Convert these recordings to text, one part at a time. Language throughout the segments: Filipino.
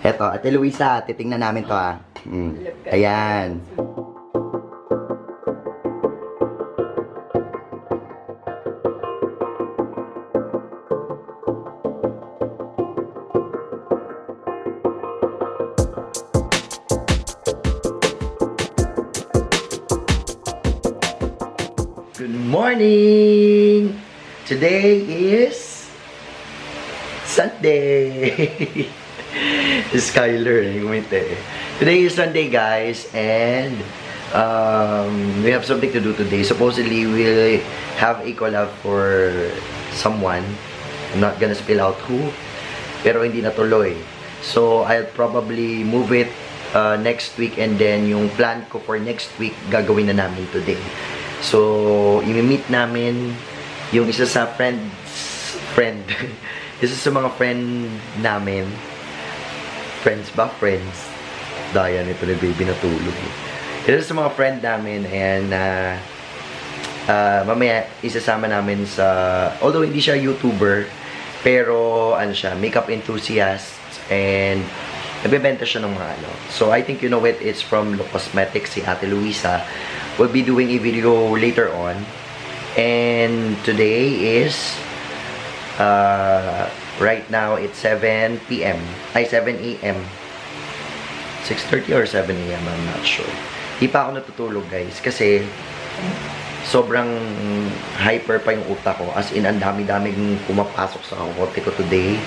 Eto, Ate Luisa, titingnan namin to ah. Ayan. Good morning! Today is Sunday. Skyler, Today is Sunday, guys, and we have something to do today. Supposedly, we'll have a collab for someone. I'm not gonna spell out who, pero hindi natuloy. So, I'll probably move it next week, and then yung plan ko for next week, gagawin na namin today. So, i-meet namin yung isa sa isa sa mga friend namin. Friends ba? Friends. Daya nito ni baby natulog. Isa sa mga friend namin, and mamaya isasama namin sa, although hindi siya YouTuber, pero ano siya, makeup enthusiast, and nagbebenta siya ng mga ano. So, I think you know it, it's from Look Cosmetics, si Ate Luisa. We'll be doing a video later on. And today is right now it's 7 p.m. Ay, 7 a.m. 6:30 or 7 a.m. I'm not sure. Di pa ako natutulog, guys, kasi sobrang hyper pa yung utak ko. As in, ang dami-daming pumapasok sa kote ko today.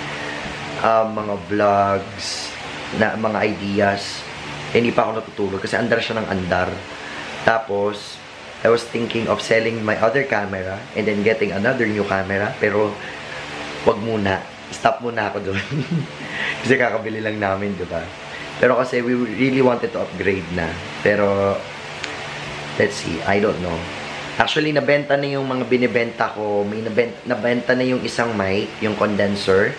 Mga vlogs, na mga ideas. Hindi pa ako natutulog kasi andar siya ng andar. Tapos, I was thinking of selling my other camera and then getting another new camera. Pero, wag muna. Stop muna ako doon. Kasi kakabili lang namin, diba? Pero kasi we really wanted to upgrade na. Pero, let's see. I don't know. Actually, nabenta na yung mga binibenta ko. May nabenta na yung isang mic, yung condenser.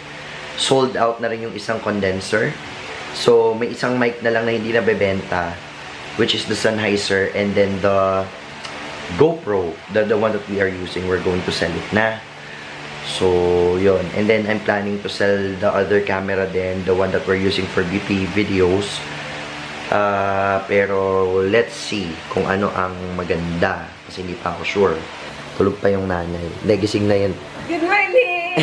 Sold out na rin yung isang condenser. So, may isang mic na lang na hindi nabebenta, which is the Sennheiser, and then the GoPro, the one that we are using, we're going to sell it na. So, yun. And then, I'm planning to sell the other camera then, the one that we're using for beauty videos. Pero, let's see kung ano ang maganda. Kasi hindi pa ako sure. Tulog pa yung nanay. Hindi, gising na yun. Good morning!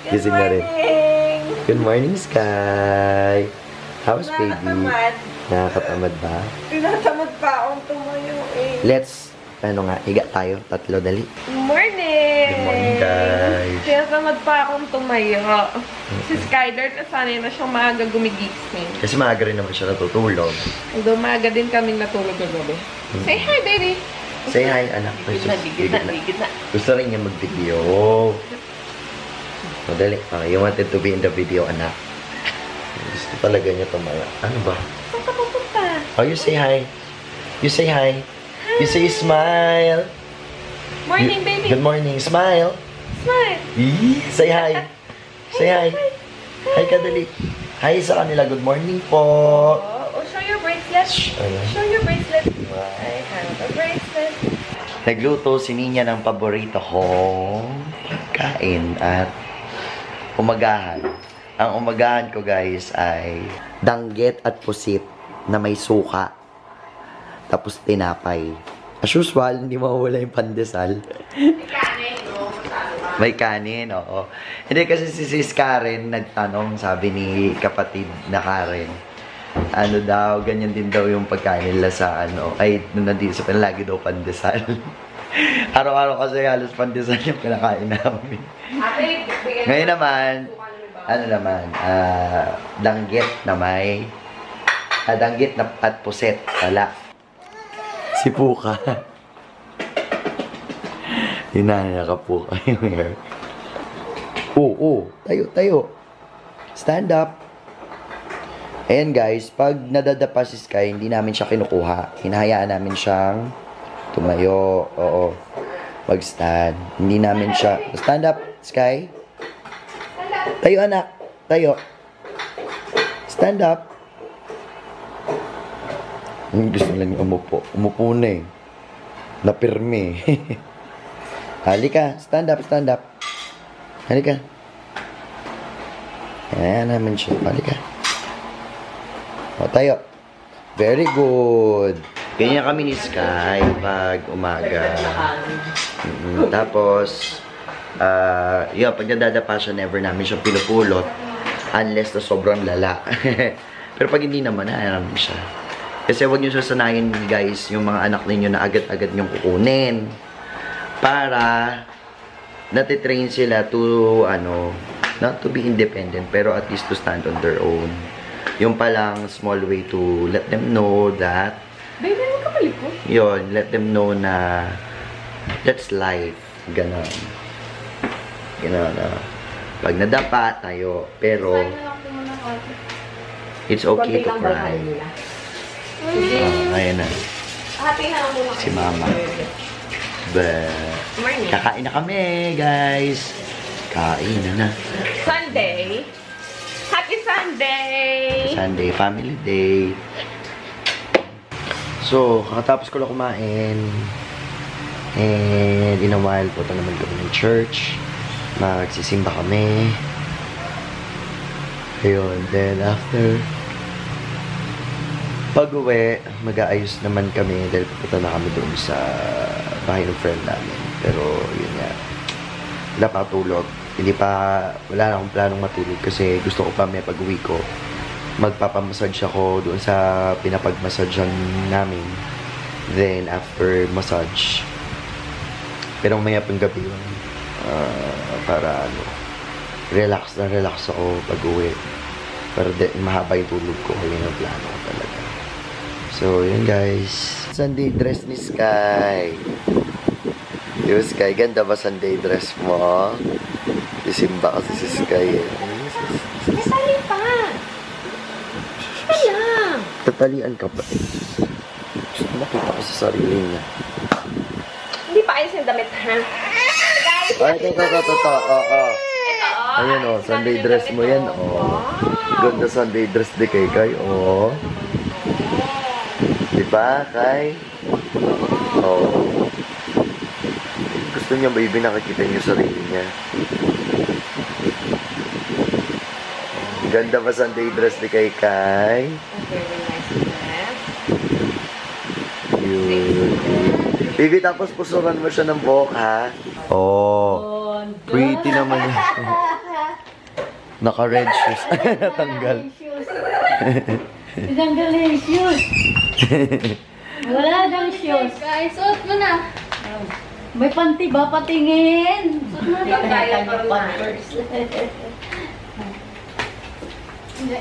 Gising na rin. Good morning, Sky! How's baby? Nakakatamad ba? Tinatamad pa akong tumayo eh. Let's, ano nga, higa tayo. Tatlo, dali. Good morning! Good morning, guys. Tinatamad pa akong tumayo. Si Skyler, nasanay na siyang maaga gumigising. Kasi maaga rin naman siya natutulog. Although maaga din kaming natulog kagabi. Say hi, baby! Say hi, anak. Ligid na. Gusto rin niya mag-video. Madali. You wanted to be in the video, anak. Gusto talaga niya tumaya. Ano ba? Saan ka pupunta? Oh, you say hi. You say hi. You say smile. Morning, baby. Good morning. Smile. Smile. Say hi. Say hi. Hi ka, dali. Hi sa kanila. Good morning po. Oh, show your bracelet. Show your bracelet. I have a bracelet. Nagluto si Ninya ng paborito kong pagkain at umagahan. Ang umagahan ko, guys, ay danggit at pusit na may suka. Tapos tinapay. As usual, hindi mawawala yung pandesal. May kanin, no? May kanin, oo. Hindi, kasi si Sis Karen nagtanong, sabi ni kapatid na Karen, ano daw, ganyan din daw yung pagkain nila sa ano, ay, nandito sa lagi daw pandesal. Araw-araw kasi halos pandesal yung kinakain namin. Ngayon naman, ano naman, danggit na may, danggit na at puset, wala. Si Puka. Yun na, nakapuka yung hair. Tayo. Stand up. Ayan, guys, pag nadadapa si Sky, hindi namin siya kinukuha. Hinahayaan namin siyang tumayo. Oo. Mag-stand. Hindi namin siya... Stand up, Sky. Tayo, anak. Tayo. Stand up. Gusto lang umupo. Umupo na eh. Napirme. Halika. Stand up, stand up. Halika. Ayan namin siya. Halika. O, tayo. Very good. Ganyan kami ni Sky pag umaga. Tapos, yun, pag nadadapa siya, never namin siya pinupulot. Unless na sobrang lala. Pero pag hindi naman, namin siya. Kasi huwag niyo sasanayin, guys, yung mga anak ninyo na agad-agad niyong kukunin. Para natitrain sila to, not to be independent, pero at least to stand on their own. Yung palang small way to let them know that Baby, huwag ka malikot. yun, let them know na that's life. Ganon. Ganon, pag nadapa tayo, pero it's okay to cry. Ayan na. Happy na lang muna. Si Mama. Kakain na kami, guys. Kain na. Sunday. Happy Sunday! Sunday, family day. So, kakatapos ko lang kumain. And in a while, punta naman kami ng church. Magsisimba kami. Ayun, then after pag-uwi, mag-aayos naman kami dahil pupunta na kami doon sa bahay ng friend namin. Pero, yun nga. Wala pa tulog. Wala na akong planong matulog kasi gusto ko pa may pag-uwi ko. Magpapamassage ako doon sa pinapag-massagean namin. Then, after massage, pero maya pang gabi yun, para relax ako pag-uwi. Pero mahaba yung tulog ko. Yun ang plano ko talaga. So, yun guys. Sunday dress ni Sky. Di ba, Sky? Ganda ba Sunday dress mo? Sisimba kasi si Sky. Natali pa! Alam! Tatalian ka pa. Gusto makita ko sa sarili niya. Hindi pa ayos yung damit, ha? Guys! Ay, ito. Oo. Ayan o, Sunday dress mo yan. O. Ganda Sunday dress di kay Kai. O. Di ba, Kai? O. Gusto niya, baby, nakikita niyo sarili niya. Ganda ba Sunday dress ni kay Kai? Very nice dress. Cute. Baby, tapos pusuran mo siya ng buhok, ha? Oh. Pretty naman yun. Naka-red shoes. Natanggal. Natanggal na yung shoes. Wala daw shoes. Guys, suot mo na. May panty ba? Patingin. Suot mo na. Tayo Pampers. Hindi.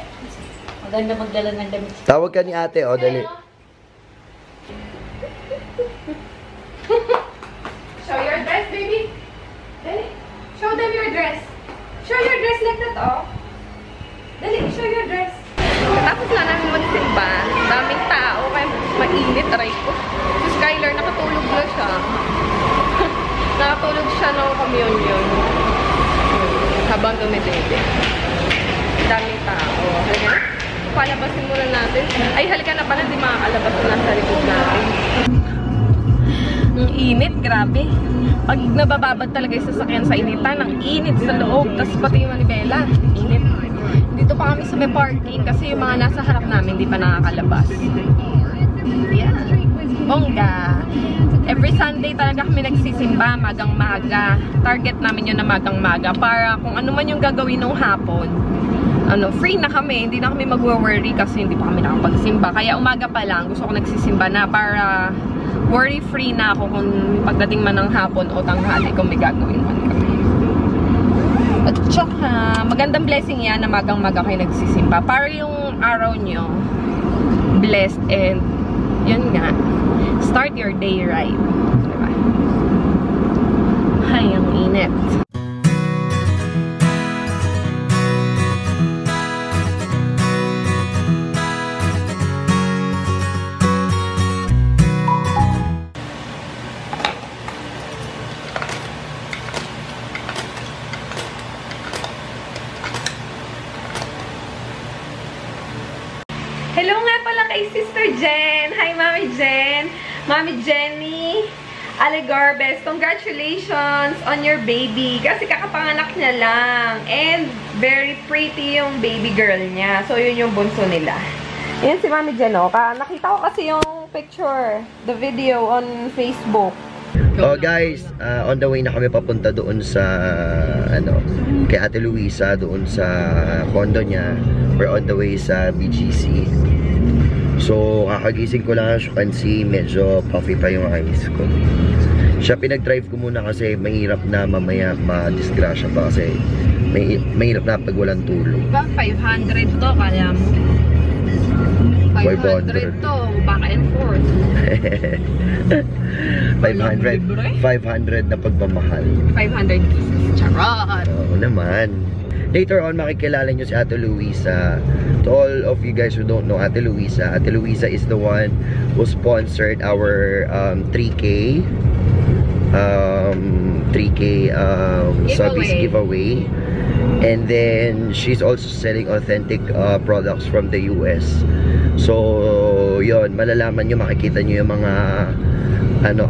Maganda magdala ng damit. Tawag ka ni ate, o, dali. Show your dress, baby. Dali. Show them your dress. Show your dress like that, oh. Dali, show your dress. Tapos na namin magsimba. Daming tao, kaya mainit, aray ko. Si Skylar, nakatulog na siya. Nakatulog siya ng communion. Habang dumidede. Daming tao. Halika na. Palabasin muna natin. Ay, halika na pala. Hindi makakalabas na nasa likod natin. Ang init, grabe. Pag nabababad talaga yung sasakyan sa initan, ang init sa loob. Tapos pati yung manibela. Init. Dito pa kami sa may parking kasi yung mga nasa harap namin hindi pa nakakalabas. Yeah. Bongga. Every Sunday talaga kami nagsisimba, magang-maga. Target namin yun na magang-maga para kung ano man yung gagawin nung hapon, free na kami. Hindi na kami mag-worry kasi hindi pa kami nakapagsimba. Kaya umaga pa lang, gusto ko nagsisimba na para worry-free na ako kung pagdating man ng hapon o tanghali kung may gagawin man kami. At tsaka, magandang blessing yan na magang-maga kayo nagsisimba. Para yung araw nyo, blessed and, yun nga, start your day right. Diba? Ay, ang init. Hello nga pala kay Sister Jen. Hi, Mami Jen. Mami Jenny. Ale Garbes, congratulations on your baby. Kasi kakapanganak niya lang. And very pretty yung baby girl niya. So, yun yung bunso nila. Yan si Mami Jenoka. Nakita ko kasi yung picture, the video on Facebook. Oh guys, on the way na kami papunta doon sa kay Ate Luisa, doon sa condo niya. We're on the way sa BGC. So, kakagising ko lang, as you can see, medyo puffy pa yung eyes ko. Siya pinag-drive ko muna kasi mahirap na mamaya ma-disgrasya pa kasi mahirap na pag walang tulog. Diba, 500 to, kaya mo? 500 to, back and forth. 500 na pagmamahal. 500 kisses, charot! Oo naman. Later on, makikilala nyo si Ate Luisa. To all of you guys who don't know Ate Luisa is the one who sponsored our 3K Subbies giveaway. And then, she's also selling authentic products from the US. So, yon, malalaman nyo, makikita nyo yung mga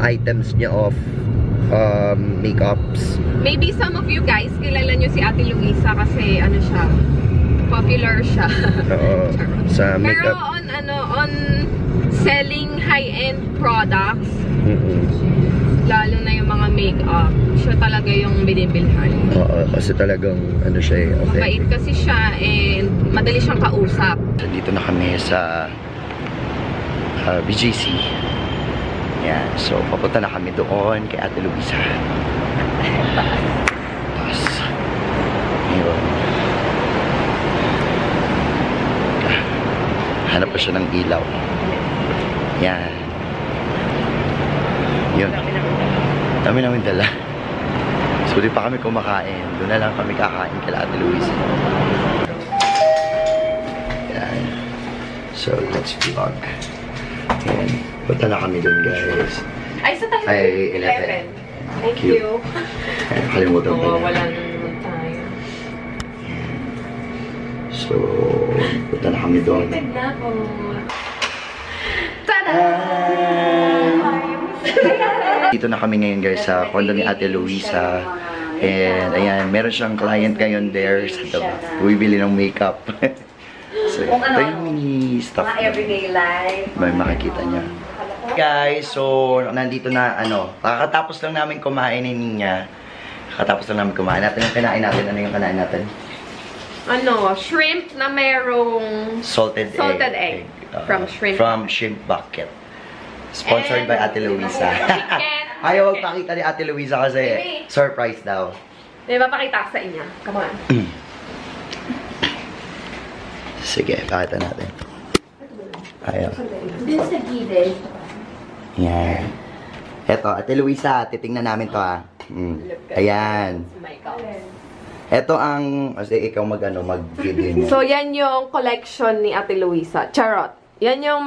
items niya of makeups. Maybe some of you guys, kilala nyo si Ate Luisa kasi siya, popular siya. Sa Pero makeup. on selling high-end products, lalo na yung mga makeup, siya talaga yung binibilhan. Oo, kasi talagang siya authentic. Mabait kasi siya and madali siyang kausap. Dito na kami sa BGC. Yan, so papunta na kami doon kay Ate Luisa. Tapos, yun. Hanap pa siya ng ilaw. Yan. Yun. Dami namin dala. So, di pa kami kumakain. Doon na lang kami kakain kay Ate Luisa. Yan. So, let's vlog. Yan. Punta na kami doon, guys. Ay, sa tayo? Ay, 11. Thank you. Ay, nakalimutan ko na. Wala na naman tayo. So, punta na kami doon. Na po. Tada! Dito na kami ngayon, guys, sa condo ni Ate Luisa. And, ayan, meron siyang client ngayon there sa diba, bumibili ng makeup. So, ito yung mini stuff. Mga everyday life. May makikita niya. Guys, so, nandito na, kakatapos lang namin kumain ni Ninya. Kakatapos lang namin kumain. Natin yung kinain natin. Ano yung kinain natin? Shrimp na merong Salted egg. From Shrimp. From Shrimp Bucket. Sponsored by Ate Luisa. Ayaw magpakita ni Ate Luisa kasi surprise daw. May mapakita sa inyo. Come on. Sige, pakita natin. Ayaw. Dito sa gilid. Yan. Eto, Ate Luisa, titingnan namin to Ayan. Ito ang, kasi ikaw mag-video mo. So, yan yung collection ni Ate Luisa. Charot. Yan yung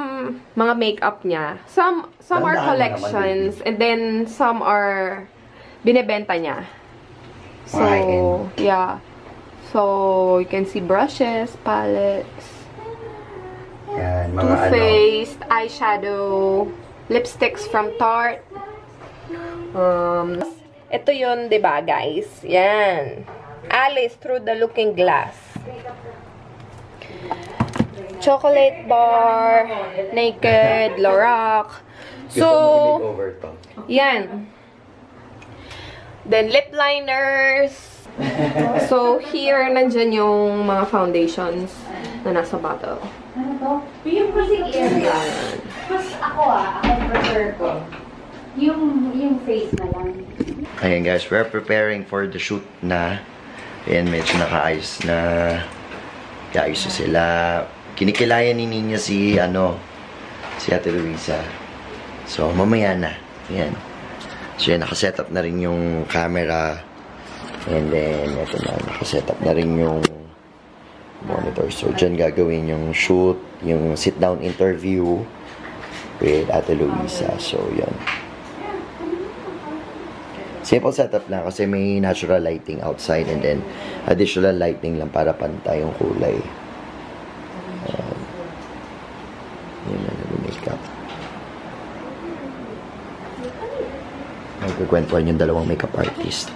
mga makeup niya. Some are collections, and then some are binebenta niya. So, yeah. So, you can see brushes, palettes, Yan, mga Too Faced, eyeshadow, lipsticks from Tarte. Ito yun, diba, guys? Yan. Alice Through the Looking Glass. Chocolate bar, Naked, Lorac. So, yan. Then, lip liners. So, here, nandyan yung mga foundations na nasa bottle. Ano to? Yung kasing area. Mas ako prefer ko. Yung face na lang. Ayan guys, we're preparing for the shoot na. Ayan, medyo nakaayos na. Kaayos na sila. Kinikilayan ni Ninya si Ate Luisa. So, mamaya na. Ayan. So, yan, nakasetup na rin yung camera. And then, ito na, nakasetup na rin yung monitor. So, dyan gagawin yung shoot, yung sit-down interview with Ate Luisa. So, yan. Simple setup lang kasi may natural lighting outside and then additional lighting lang para pantay yung kulay. Yan na, nag-makeup. Nagkikwentuhan yung dalawang makeup artist.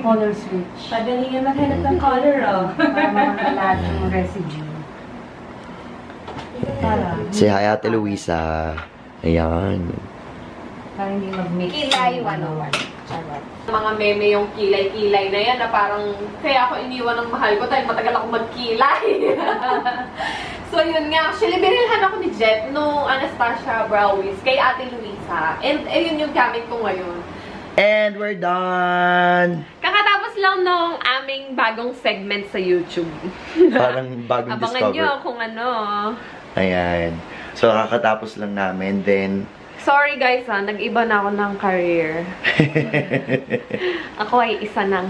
Color switch. Padalingan maghanap ng color, oh. Para mawala lahat ng residue. Si Ate Luisa. Ayan. Para hindi mag-mix. Kilay 101. Charot. Mga meme yung kilay-kilay na yan na parang kaya ako iniwan ng mahal ko dahil matagal ako magkilay. So yun nga, actually binilhan ako ni Jet nung Anastasia Brow Wiz kay Ate Luisa. And ayun yung gamit ko ngayon. And we're done! Kakatapos lang nung aming bagong segment sa YouTube. Parang bagong Abangan discover. nyo kung ano. Ayan. So, kakatapos lang namin. Then, Sorry guys ha, nag-iba na ako ng career. Ako ay isa ng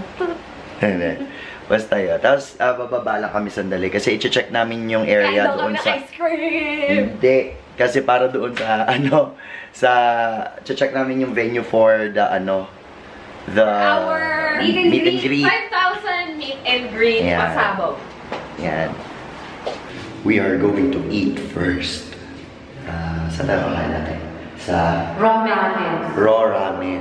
basta yun. Tapos, bababa lang kami sandali. Kasi i-check namin yung area doon sa... ice cream! Hindi. Kasi para doon sa, check namin yung venue for the, Our meet and greet. 5,000 meet and greet Yeah. pasabog. Yan. We are going to eat first. Saan tayo kakain natin? Sa Wrong ramen. Raw Ramen.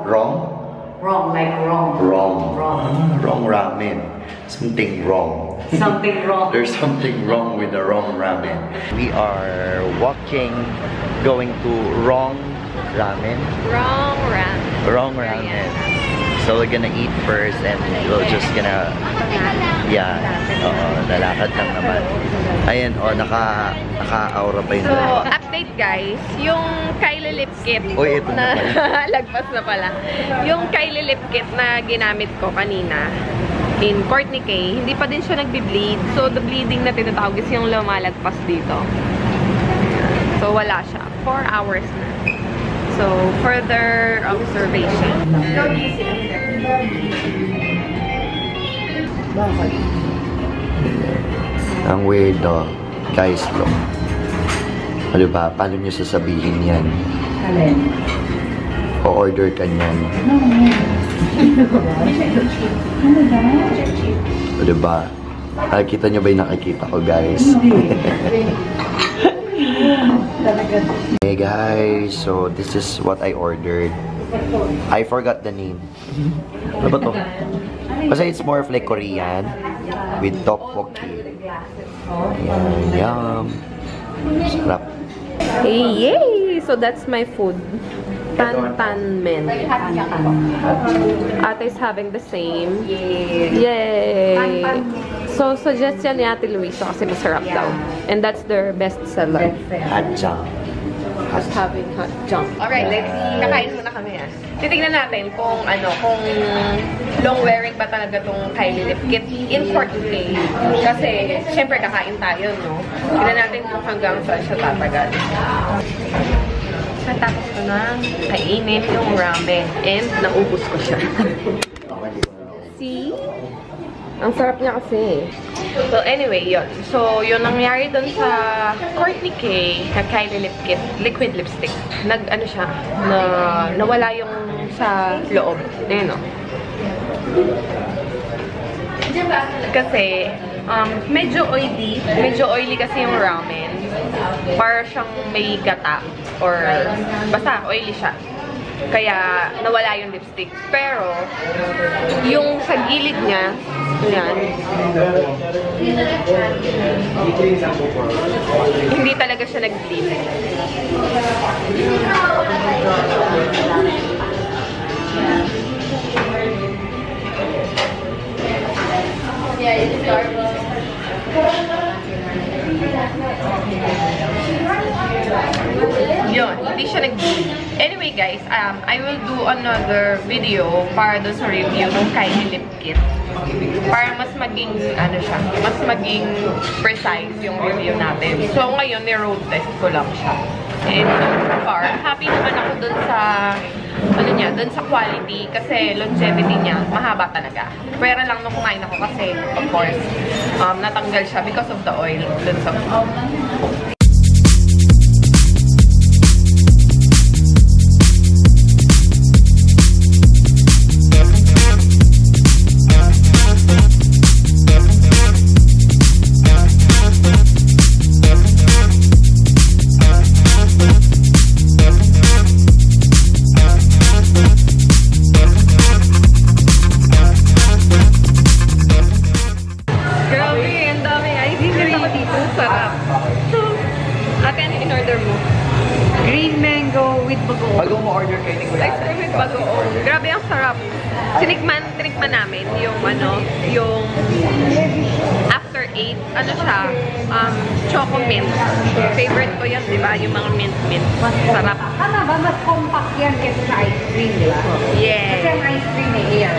Wrong? Wrong, like wrong. Wrong. Wrong. Wrong ramen. Something wrong. Something wrong. There's something wrong with the wrong ramen. We are walking, going to Wrong Ramen. Wrong ramen. Wrong Ramen. So we're gonna eat first and we're just gonna, lalakad lang naman. Ayan, naka-aura pa yun. So, update guys, yung Kylie Lip Kit Uy, ito na pala. lagpas na pala. Yung Kylie Lip Kit na ginamit ko kanina in Courtney K, hindi pa din siya nagbi-bleed. So, the bleeding na tinatawag is yung lumalagpas dito. So, wala siya. 4 hours na. So, further observation. Go easy. Ang weird, guys, look. Ano ba? Paano nyo sasabihin yan? Alin? O-order ka niyan. O, diba? Nakikita nyo ba yung nakikita ko, guys? Hey, guys. So, this is what I ordered. I forgot the name. Ano ba to? Kasi it's more of like Korean with tteokbokki. Ayan, yum. Sarap. Hey, yay! So, that's my food. Tan men. Ate is having the same. Yay! So, suggest yan ni Ate Luisa kasi masarap daw. And that's their best seller. Hachang. Just having hot junk. Alright, let's see. Kakain muna kami Titignan natin kung kung long wearing ba talaga tong Kylie Lip Kit in Courtney K. Kasi, syempre kakain tayo, no? Tignan natin kung hanggang saan siya tatagal. Natapos ko na kainin yung ramen and naubos ko siya. See? Ang sarap niya kasi. So anyway, yun. So, yun nangyari dun sa Courtney K na Kylie Lip Kit, liquid lipstick. Siya, nawala yung sa loob. Ayun, no? Kasi, medyo oily. Medyo oily kasi yung ramen. Para siyang may gata. Or, basta, oily siya. Kaya, nawala yung lipstick. Pero, yung sa gilid niya, yan. Hindi talaga siya nag-bleed. Yun, hindi siya nag-bleed. Anyway guys, I will do another video para doon sa review ng Kylie Lip Kit. Para mas maging, mas maging precise yung review natin. So ngayon, ni-road test ko lang siya. And so far, happy naman ako dun sa, dun sa quality. Kasi longevity niya, mahaba talaga. Pero lang nung kumain ako kasi, of course, natanggal siya because of the oil dun sa sarap. Ate, ano in-order mo? Green mango with bagoong. Bago mo order kayo ni Kuya Ice cream with bagoong. Grabe, ang sarap. Tinikman namin yung yung after 8, ano siya, choco mint. Favorite ko yan, di ba? Yung mga mint. Sarap. Ano ba? Mas compact yan kaysa sa ice cream, di ba? Yeah. Kasi ang ice cream eh, yan.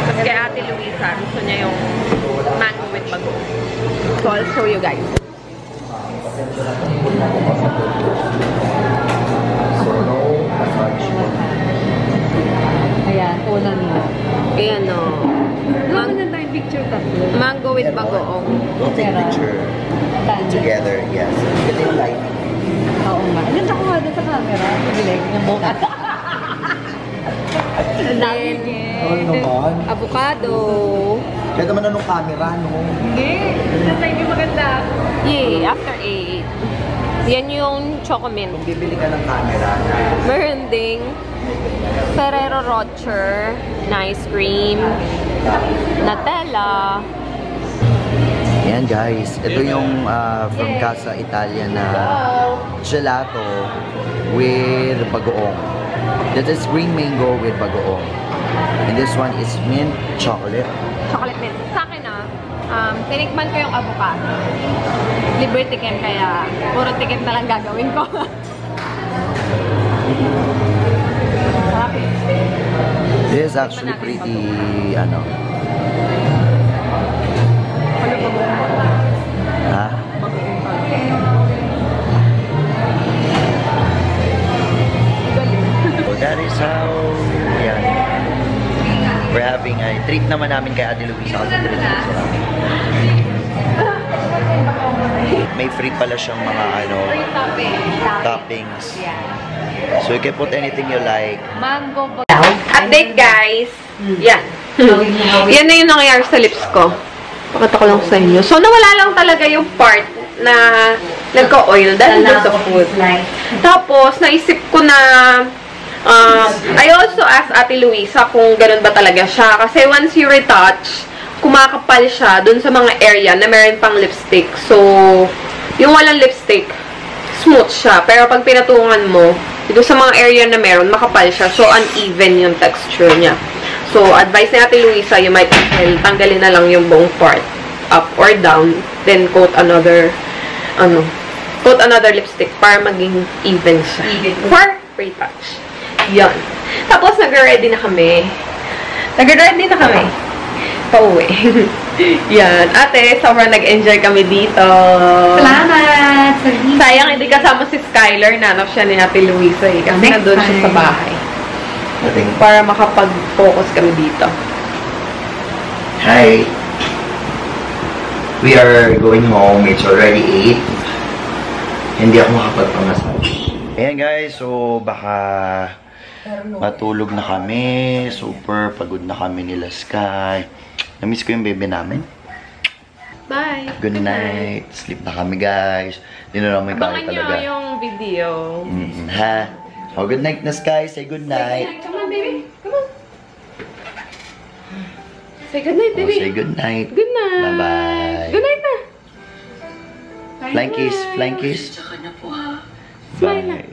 Tapos kay Ate Luisa, gusto niya yung mango with bagoong. So, I'll show you guys. Ayan, una niya. Ayan o. Gawin na tayong picture tatlo. Mango with bagoong. We'll take picture together, yes. Ito yung lighting. Oo nga. Ganda ko nga doon sa camera. Bibilig ng buka. And then, naman? avocado. Kaya naman anong camera, no? Hindi. Ganda yung maganda. Yay, after 8. Yan yung choco mint. Kung bibili ka ng camera na Meron ding Ferrero Rocher na ice cream, Nutella. Ayan guys, ito yung from Casa Italia na gelato with bagoong. This is green mango with bagoong. And this one is mint chocolate. Chocolate mint. Sa akin tinikman ko yung avocado. Libre tikim, kaya puro tikim na lang gagawin ko. Sarap eh. This is actually pretty, ano. Ha? So that is how, yan. We're having a treat naman namin kay Ate Luisa kasi treat na sila. May free pala siyang mga ano, toppings. So you can put anything you like. Mango Update guys! Yan. Yan na yung nangyayari sa lips ko. Pakita ko lang sa inyo. So nawala lang talaga yung part na nagka-oil dahil doon sa food. Tapos naisip ko na I also asked Ate Luisa kung ganun ba talaga siya. Kasi once you retouch, kumakapal siya dun sa mga area na meron pang lipstick. So, yung walang lipstick, smooth siya. Pero pag pinatungan mo, dito sa mga area na meron, makapal siya. So, uneven yung texture niya. So, advice ni Ate Luisa, you might tanggalin na lang yung buong part. Up or down. Then, coat another lipstick para maging even siya. For retouch. Yan. Tapos, nag-ready na kami. Pauwi. Yan. Ate, sobrang nag-enjoy kami dito. Salamat! Sayang, hindi kasama si Skylar. Nanap siya ni Ate Luisa eh. Kasi nandun siya sa bahay. Para makapag-focus kami dito. Hi. We are going home. It's already 8. Hindi ako makapagpamassage. Ayan guys, so baka matulog na kami. Super pagod na kami nila Sky. Namiss ko yung baby namin. Bye! Good night. Sleep na kami guys. Hindi na namin kami Abangan talaga. nyo yung video. Ha? Oh, good night na Sky. Say good night. Come on, baby. Come on. Say good night, baby. Oh, say good night. Good night. Bye-bye. Good night na. Flying kiss. Flying kiss. Smile na. Bye.